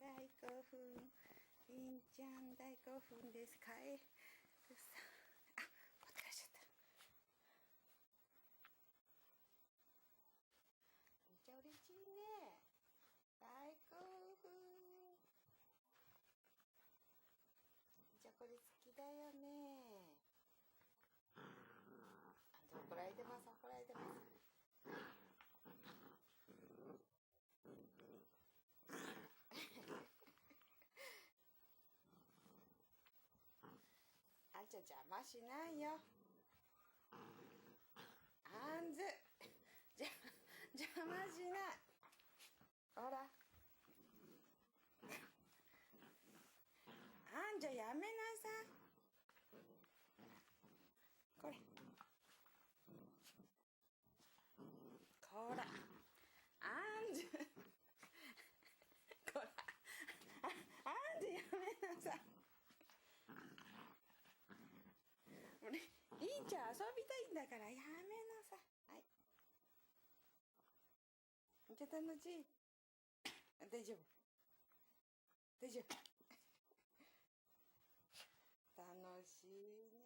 大興奮。りんちゃん大興奮です。カエルさん。あ、持ってらっしゃった。りんちゃん嬉しいね。大興奮。りんちゃんこれ好きだよね。怒られてます、怒られてます。あんちゃん邪魔しないよ。あんず邪魔しない。ほら。あんちゃんやめなさい。これ。こら。あんず。こら。あんずやめなさい。りんちゃん遊びたいんだからやめなさい。はい。めっちゃ楽しい。大丈夫。大丈夫。楽しいね。